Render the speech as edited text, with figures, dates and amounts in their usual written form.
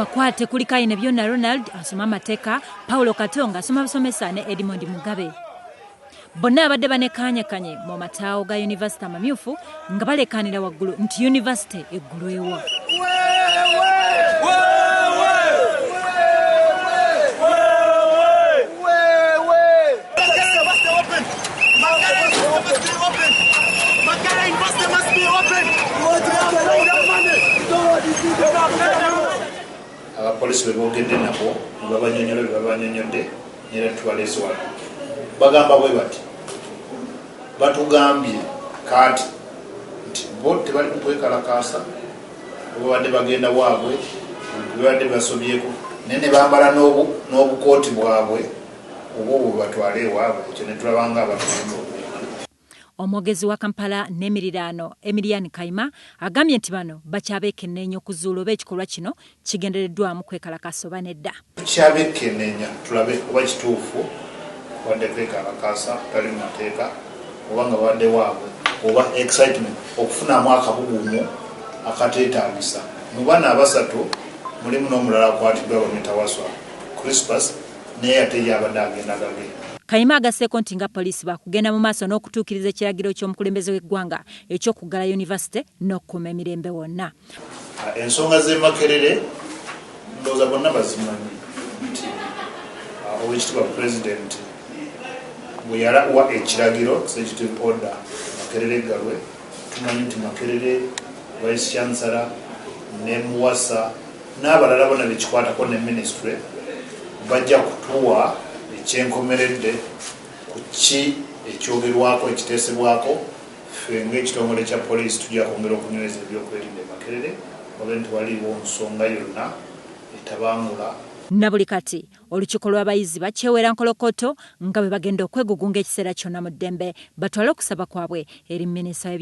abakwate kuli Kaine Byonna Ronald asoma amateeka, Paulo Katonga asoma busomesa ne Edmond Mugabe. Bonna abadde banekanyakanye mu mataawo ga University amamyufu nga balekanira waggulu nti University eggulwewa. Abapolisi bebogedde nabo babanyonyodde era tubaleswa bagamba bwe bati batugambye kati nti bo tebali kutwekalakaasa obadde bagenda waabwe babadde basobyeko nene bambala n'obukooti bwabwe obwo batwale ewaabwe ekyo ne tulabanga abantu. Omwogezi wa Kampala n'emirirano Emilian Kaima agambye nti bano bakyabeekenneenya okuzuula oba ekikolwa kino kigendereddwamu kwekalakaasa oba nedda. Tukyabeekenneenya tulabe oba kituufu wadde kwekalakaasa tali mu mateeka oba nga wadde waabwe oba excitement okufunamu akabugumu akateetaagisa. Mu bana abasatu mulimu n'omulala akwatiddwa bamwetawaswa Crispus naye ate yabadde agenda gage. Kaima agasseeko nti nga poliisi bakugenda mu maaso n'okutuukiriza ekiragiro ky'omukulembeze w'eggwanga eky'okuggala University n'okukuuma emirembe wonna. Ensonga z'e Makerere ndowooza bonna bazimanyi nti Oweekitiibwa Pulezidenti bwe yalawa ekiragiro executive order Makerere eggalwe, tumanyi nti Makerere, Vice Chancellor ne Muwasa n'abalala bonna bekikwatako ne Ministry bajja kutuwa ekyenkomeredde ku ki ekyogerwako ekiteesebwako ffe ng'ekitongole kya poliisi tujja kwongera okunyweza ebyokwerinda e Makerere obe nti waliwo nsonga yonna etabangula. Na buli kati olukiiko lw'abayizi bakyewera nkolokoto nga bwe bagenda okwegugunga ekiseera kyonna mu ddembe batwale okusaba kwabwe eri minisita